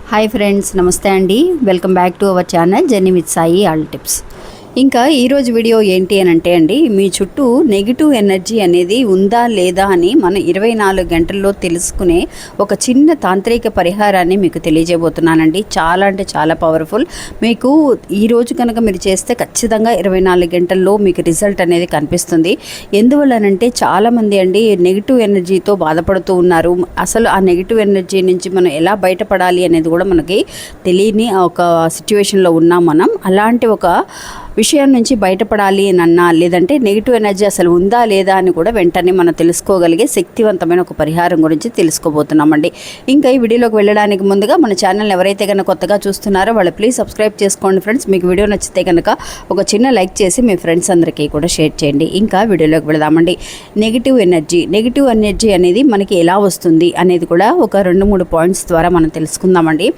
Hi friends, నమస్తే అండి. Welcome back to our channel journey with Sai all tips. ఇంకా ఈరోజు వీడియో ఏంటి అని అంటే అండి, మీ చుట్టూ నెగిటివ్ ఎనర్జీ అనేది ఉందా లేదా అని మనం 24 గంటల్లో తెలుసుకునే ఒక చిన్న తాంత్రిక పరిహారాన్ని మీకు తెలియజేయబోతున్నానండి. చాలా అంటే చాలా పవర్ఫుల్. మీకు ఈరోజు కనుక మీరు చేస్తే ఖచ్చితంగా 24 గంటల్లో మీకు రిజల్ట్ అనేది కనిపిస్తుంది. ఎందువల్లనంటే చాలామంది అండి నెగిటివ్ ఎనర్జీతో బాధపడుతూ ఉన్నారు. అసలు ఆ నెగిటివ్ ఎనర్జీ నుంచి మనం ఎలా బయటపడాలి అనేది కూడా మనకి తెలియని ఒక సిచ్యువేషన్లో ఉన్నాం మనం. అలాంటి ఒక విషయం నుంచి బయటపడాలి అన్నా, లేదంటే నెగిటివ్ ఎనర్జీ అసలు ఉందా లేదా అని కూడా వెంటనే మనం తెలుసుకోగలిగే శక్తివంతమైన ఒక పరిహారం గురించి తెలుసుకోబోతున్నామండి. ఇంకా ఈ వీడియోలోకి వెళ్ళడానికి ముందుగా మన ఛానల్ ఎవరైతే కనుక కొత్తగా చూస్తున్నారో వాళ్ళు ప్లీజ్ సబ్స్క్రైబ్ చేసుకోండి ఫ్రెండ్స్. మీకు వీడియో నచ్చితే కనుక ఒక చిన్న లైక్ చేసి మీ ఫ్రెండ్స్ అందరికీ కూడా షేర్ చేయండి. ఇంకా వీడియోలోకి వెళదామండి. నెగిటివ్ ఎనర్జీ అనేది మనకి ఎలా వస్తుంది అనేది కూడా ఒక 2-3 పాయింట్స్ ద్వారా మనం తెలుసుకుందామండి.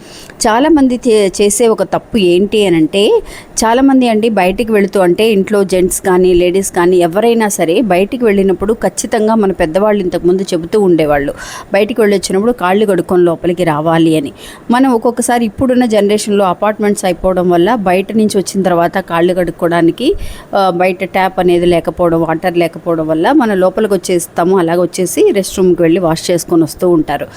చాలామంది చేసే ఒక తప్పు ఏంటి అని అంటే, చాలామంది అండి బయటికి వెళుతూ, అంటే ఇంట్లో జెంట్స్ కానీ లేడీస్ కానీ ఎవరైనా సరే బయటికి వెళ్ళినప్పుడు ఖచ్చితంగా మన పెద్దవాళ్ళు ఇంతకుముందు చెబుతూ ఉండేవాళ్ళు, బయటికి వెళ్ళొచ్చినప్పుడు కాళ్ళు కడుక్కొని లోపలికి రావాలి అని. మనం ఒక్కొక్కసారి ఇప్పుడున్న జనరేషన్లో అపార్ట్మెంట్స్ అయిపోవడం వల్ల బయట నుంచి వచ్చిన తర్వాత కాళ్ళు కడుక్కోవడానికి బయట ట్యాప్ అనేది లేకపోవడం, వాటర్ లేకపోవడం వల్ల మనం లోపలికి వచ్చేస్తాము. అలాగ వచ్చేసి రెస్ట్ రూమ్కి వెళ్ళి వాష్ చేసుకొని వస్తూ ఉంటారు.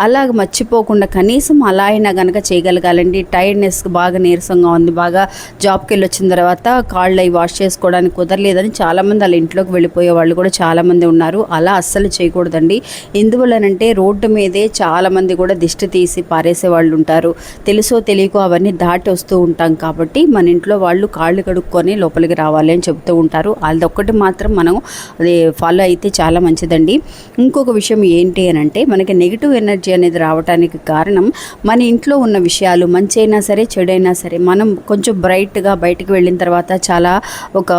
అలాగ మర్చిపోకుండా కనీసం అలా అయినా కనుక చేయగలగాలండి. టైర్డ్నెస్ బాగా నీరసంగా ఉంది, బాగా జాబ్కి వెళ్ళి వచ్చిన తర్వాత కాళ్ళు అవి వాష్ చేసుకోవడానికి కుదరలేదని చాలామంది వాళ్ళ ఇంట్లోకి వెళ్ళిపోయే వాళ్ళు కూడా చాలామంది ఉన్నారు. అలా అస్సలు చేయకూడదండి. ఎందువల్లనంటే రోడ్డు మీదే చాలామంది కూడా దిష్టి తీసి పారేసే వాళ్ళు ఉంటారు. తెలుసో తెలియకో అవన్నీ దాటి వస్తూ ఉంటాం. కాబట్టి మన ఇంట్లో వాళ్ళు కాళ్ళు కడుక్కొని లోపలికి రావాలి అని చెప్తూ ఉంటారు. అదొక్కటి మాత్రం మనం అది ఫాలో అయితే చాలా మంచిదండి. ఇంకొక విషయం ఏంటి అని అంటే, మనకి నెగిటివ్ ఎనర్జీ అనేది రావడానికి కారణం మన ఇంట్లో ఉన్న విషయాలు మంచి అయినా సరే చెడైనా సరే మనం కొంచెం బ్రైట్గా బయటికి వెళ్ళిన తర్వాత చాలా ఒక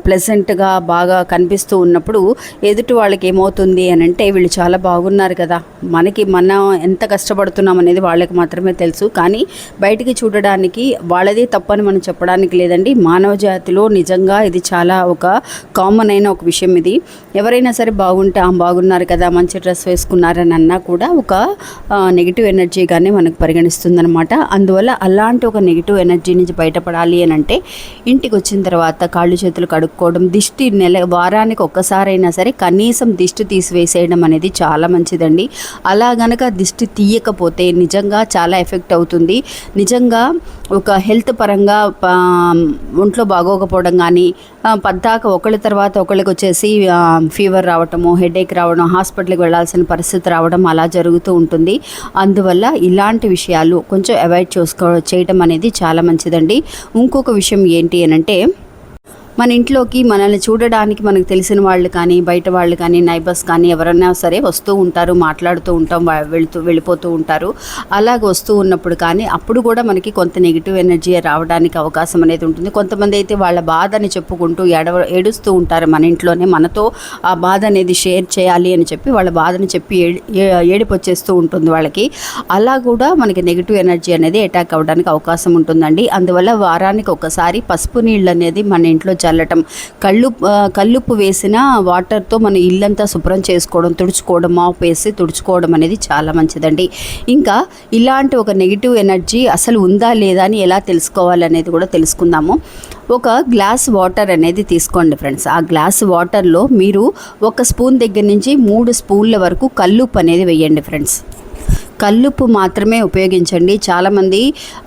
ప్లెజెంట్గా బాగా కనిపిస్తూ ఉన్నప్పుడు ఎదుటి వాళ్ళకి ఏమవుతుంది అని అంటే, వీళ్ళు చాలా బాగున్నారు కదా, మనం ఎంత కష్టపడుతున్నాం అనేది వాళ్ళకి మాత్రమే తెలుసు. కానీ బయటికి చూడడానికి వాళ్ళదే తప్పని మనం చెప్పడానికి లేదండి. మానవ జాతిలో నిజంగా ఇది చాలా ఒక కామన్ అయిన ఒక విషయం. ఇది ఎవరైనా సరే బాగుంటే బాగున్నారు కదా, మంచి డ్రెస్ వేసుకున్నారని అన్నా కూడా ఒక నెగిటివ్ ఎనర్జీగానే మనకు పరిగణిస్తుందన్నమాట. అందువల్ల అలాంటి ఒక నెగిటివ్ ఎనర్జీ నుంచి బయటపడాలి అని అంటే, ఇంటికి వచ్చిన తర్వాత కాళ్ళు చేతులు కడుక్కోవడం, దిష్టి వారానికి ఒక్కసారైనా సరే కనీసం దిష్టి తీసివేసేయడం అనేది చాలా మంచిదండి. అలా గనక దిష్టి తీయకపోతే నిజంగా చాలా ఎఫెక్ట్ అవుతుంది. నిజంగా ఒక హెల్త్ పరంగా ఒంట్లో బాగోకపోవడం కానీ, పద్దాక ఒకళ్ళ తర్వాత ఒకళ్ళకి వచ్చేసి ఫీవర్ రావటము, హెడేక్ రావడం, హాస్పిటల్కి వెళ్ళాల్సిన పరిస్థితి రావడం అలా జరుగుతూ ఉంటుంది. అందువల్ల ఇలాంటి విషయాలు కొంచెం అవాయిడ్ చేయడం అనేది చాలా మంచిదండి. ఇంకొక విషయం ఏంటి అని అంటే, మన ఇంట్లోకి మనల్ని చూడడానికి మనకు తెలిసిన వాళ్ళు కానీ, బయట వాళ్ళు కానీ, నైబర్స్ కానీ ఎవరైనా సరే వస్తూ ఉంటారు, మాట్లాడుతూ ఉంటాం, వెళ్ళిపోతూ ఉంటారు. అలాగ వస్తూ ఉన్నప్పుడు కానీ అప్పుడు కూడా మనకి కొంత నెగిటివ్ ఎనర్జీ రావడానికి అవకాశం అనేది ఉంటుంది. కొంతమంది అయితే వాళ్ళ బాధని చెప్పుకుంటూ ఏడుస్తూ ఉంటారు మన ఇంట్లోనే. మనతో ఆ బాధ అనేది షేర్ చేయాలి అని చెప్పి వాళ్ళ బాధని చెప్పి ఏడుపు వచ్చేస్తూ ఉంటుంది వాళ్ళకి. అలా కూడా మనకి నెగిటివ్ ఎనర్జీ అనేది అటాక్ అవ్వడానికి అవకాశం ఉంటుందండి. అందువల్ల వారానికి ఒకసారి పసుపు నీళ్ళు అనేది మన ఇంట్లో చల్లటం, కల్లుప్పు వేసిన వాటర్తో మన ఇల్లంతా శుభ్రం చేసుకోవడం, తుడుచుకోవడం, మాప్ వేసి తుడుచుకోవడం అనేది చాలా మంచిదండి. ఇంకా ఇలాంటి ఒక నెగిటివ్ ఎనర్జీ అసలు ఉందా లేదా అని ఎలా తెలుసుకోవాలనేది కూడా తెలుసుకుందాము. ఒక గ్లాస్ వాటర్ అనేది తీసుకోండి ఫ్రెండ్స్. ఆ గ్లాస్ వాటర్లో మీరు 1 స్పూన్ దగ్గర నుంచి 3 స్పూన్ల వరకు కల్లుప్పు అనేది వేయండి ఫ్రెండ్స్. కల్లుప్పు మాత్రమే ఉపయోగించండి. చాలామంది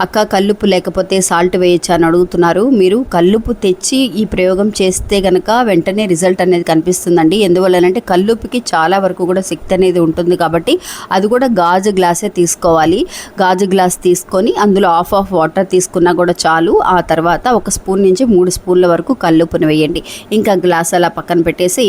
అక్క కల్లుప్పు లేకపోతే సాల్ట్ వేయచ్చా అని అడుగుతున్నారు. మీరు కల్లుప్పు తెచ్చి ఈ ప్రయోగం చేస్తే కనుక వెంటనే రిజల్ట్ అనేది కనిపిస్తుందండి. ఎందువల్లనంటే కల్లుప్పుకి చాలా వరకు కూడా శక్తి అనేది ఉంటుంది. కాబట్టి అది కూడా గాజు గ్లాసే తీసుకోవాలి. గాజు గ్లాస్ తీసుకొని అందులో హాఫ్ వాటర్ తీసుకున్నా కూడా చాలు. ఆ తర్వాత 1 స్పూన్ నుంచి 3 స్పూన్ల వరకు కల్లుప్పుని వేయండి. ఇంకా గ్లాస్ అలా పక్కన పెట్టేసి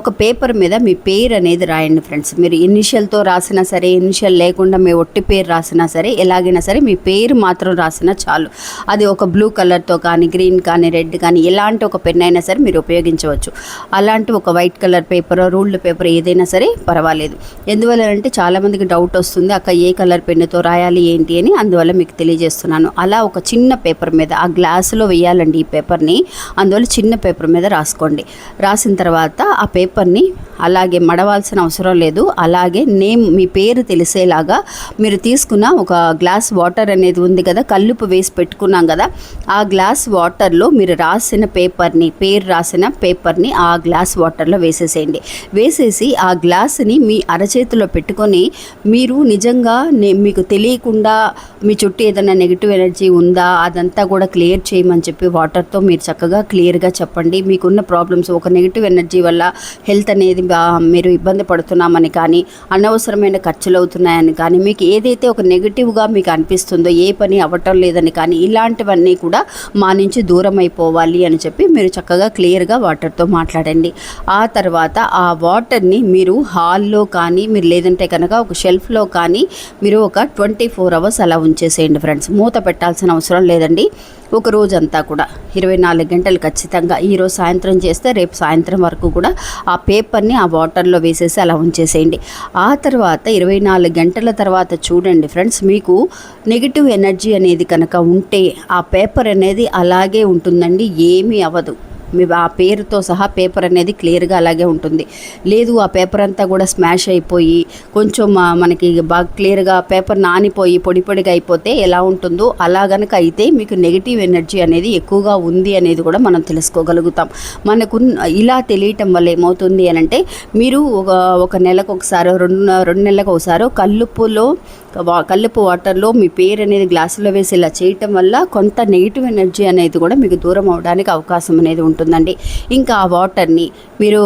ఒక పేపర్ మీద మీ పేరు అనేది రాయండి ఫ్రెండ్స్. మీరు ఇనిషియల్తో రాసినా సరే, ఇనిషియల్ లేకుండా మీ ఒట్టి పేరు రాసినా సరే, ఎలాగైనా సరే మీ పేరు మాత్రం రాసినా చాలు. అది ఒక బ్లూ కలర్తో కానీ, గ్రీన్ కానీ, రెడ్ కానీ ఎలాంటి ఒక పెన్ అయినా సరే మీరు ఉపయోగించవచ్చు. అలాంటి ఒక white colour paper, ruled paper ఏదైనా సరే పర్వాలేదు. ఎందువల్లంటే చాలామందికి డౌట్ వస్తుంది, అక్క ఏ కలర్ పెన్నుతో రాయాలి ఏంటి అని. అందువల్ల మీకు తెలియజేస్తున్నాను. అలా ఒక చిన్న పేపర్ మీద, ఆ గ్లాసులో వేయాలండి ఈ పేపర్ని. అందువల్ల చిన్న పేపర్ మీద రాసుకోండి. రాసిన తర్వాత ఆ పేపర్ని అలాగే మడవాల్సిన అవసరం లేదు. అలాగే మీ పేరు తెలిసేలాగా లాగా మీరు తీసుకున్న ఒక గ్లాస్ వాటర్ అనేది ఉంది కదా, కల్లుపు వేసి పెట్టుకున్నాం కదా, ఆ గ్లాస్ వాటర్లో మీరు రాసిన పేపర్ని, పేరు రాసిన పేపర్ని ఆ గ్లాస్ వాటర్లో వేసేసేయండి. వేసేసి ఆ గ్లాస్ని మీ అరచేతిలో పెట్టుకొని మీరు నిజంగా మీకు తెలియకుండా మీ చుట్టూ ఏదైనా నెగిటివ్ ఎనర్జీ ఉందా అదంతా కూడా క్లియర్ చేయమని చెప్పి వాటర్తో మీరు చక్కగా క్లియర్గా చెప్పండి. మీకున్న ప్రాబ్లమ్స్, ఒక నెగిటివ్ ఎనర్జీ వల్ల హెల్త్ అనేది మీరు ఇబ్బంది పడుతున్నామని కానీ, అనవసరమైన ఖర్చులు అవుతున్నాయని కానీ, మీకు ఏదైతే ఒక నెగిటివ్గా మీకు అనిపిస్తుందో, ఏ పని అవ్వటం లేదని కానీ, ఇలాంటివన్నీ కూడా మా నుంచి దూరం అయిపోవాలి అని చెప్పి మీరు చక్కగా క్లియర్గా వాటర్తో మాట్లాడండి. ఆ తర్వాత ఆ వాటర్ని మీరు హాల్లో కానీ, మీరు లేదంటే కనుక ఒక షెల్ఫ్లో కానీ మీరు ఒక 24 hours అలా ఉంచేసేయండి ఫ్రెండ్స్. మూత పెట్టాల్సిన అవసరం లేదండి. ఒక రోజంతా కూడా 24 గంటలు ఖచ్చితంగా, ఈరోజు సాయంత్రం చేస్తే రేపు సాయంత్రం వరకు కూడా ఆ పేపర్ని ఆ వాటర్లో వేసేసి అలా ఉంచేసేయండి. ఆ తర్వాత 24 గంటల తర్వాత చూడండి ఫ్రెండ్స్, మీకు నెగిటివ్ ఎనర్జీ అనేది కనుక ఉంటే ఆ పేపర్ అనేది అలాగే ఉంటుందండి, ఏమీ అవ్వదు. మీ ఆ పేరుతో సహా పేపర్ అనేది క్లియర్గా అలాగే ఉంటుంది. లేదు ఆ పేపర్ అంతా కూడా స్మాష్ అయిపోయి కొంచెం మనకి బాగా క్లియర్గా పేపర్ నానిపోయి పొడి పొడిగా అయిపోతే ఎలా ఉంటుందో అలా గనక అయితే మీకు నెగిటివ్ ఎనర్జీ అనేది ఎక్కువగా ఉంది అనేది కూడా మనం తెలుసుకోగలుగుతాం. మనకు ఇలా తెలియటం వల్ల ఏమవుతుంది అని అంటే, మీరు ఒక నెలకు ఒకసారి, రెండు నెలలకు ఒకసారి కల్లుపు వాటర్లో మీ పేరు అనేది గ్లాసులో వేసి ఇలా చేయటం వల్ల కొంత నెగిటివ్ ఎనర్జీ అనేది కూడా మీకు దూరం అవడానికి అవకాశం అనేది ఉంటుందండి. ఇంకా ఆ వాటర్ని మీరు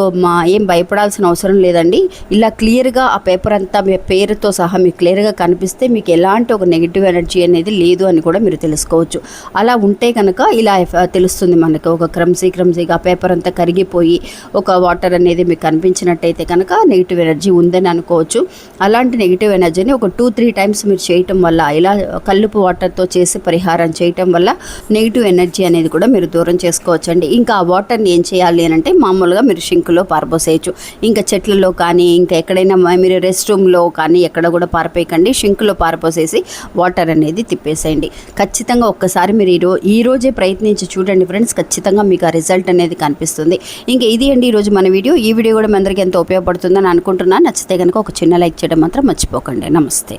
ఏం భయపడాల్సిన అవసరం లేదండి. ఇలా క్లియర్గా ఆ పేపర్ అంతా మీ పేరుతో సహా మీకు క్లియర్గా కనిపిస్తే మీకు ఎలాంటి ఒక నెగిటివ్ ఎనర్జీ అనేది లేదు అని కూడా మీరు తెలుసుకోవచ్చు. అలా ఉంటే కనుక ఇలా తెలుస్తుంది మనకు, ఒక క్రమ్సీగా పేపర్ అంతా కరిగిపోయి ఒక వాటర్ అనేది మీకు కనిపించినట్టయితే కనుక నెగిటివ్ ఎనర్జీ ఉందని అనుకోవచ్చు. అలాంటి నెగిటివ్ ఎనర్జీని ఒక 2-3 టైమ్స్ మీరు చేయటం వల్ల, ఇలా కల్లుపు వాటర్తో చేసి పరిహారం చేయటం వల్ల నెగిటివ్ ఎనర్జీ అనేది కూడా మీరు దూరం చేసుకోవచ్చండి. ఇంకా ఆ వాటర్ని ఏం చేయాలి అని అంటే, మామూలుగా మీరు షింకులో పారబోసేయచ్చు. ఇంకా చెట్లలో కానీ, ఇంకా ఎక్కడైనా మీరు రెస్ట్ రూమ్లో కానీ ఎక్కడ కూడా పారపోయకండి. షింకులో పారపోసేసి వాటర్ అనేది తిప్పేసేయండి. ఖచ్చితంగా ఒక్కసారి మీరు ఈ రోజే ప్రయత్నించి చూడండి ఫ్రెండ్స్, ఖచ్చితంగా మీకు ఆ రిజల్ట్ అనేది కనిపిస్తుంది. ఇంకా ఇది అండి ఈరోజు మన వీడియో. ఈ వీడియో కూడా మీ అందరికీ ఎంతో ఉపయోగపడుతుందని అనుకుంటున్నాను. నచ్చితే కనుక ఒక చిన్న లైక్ చేయడం మాత్రం మర్చిపోకండి. నమస్తే.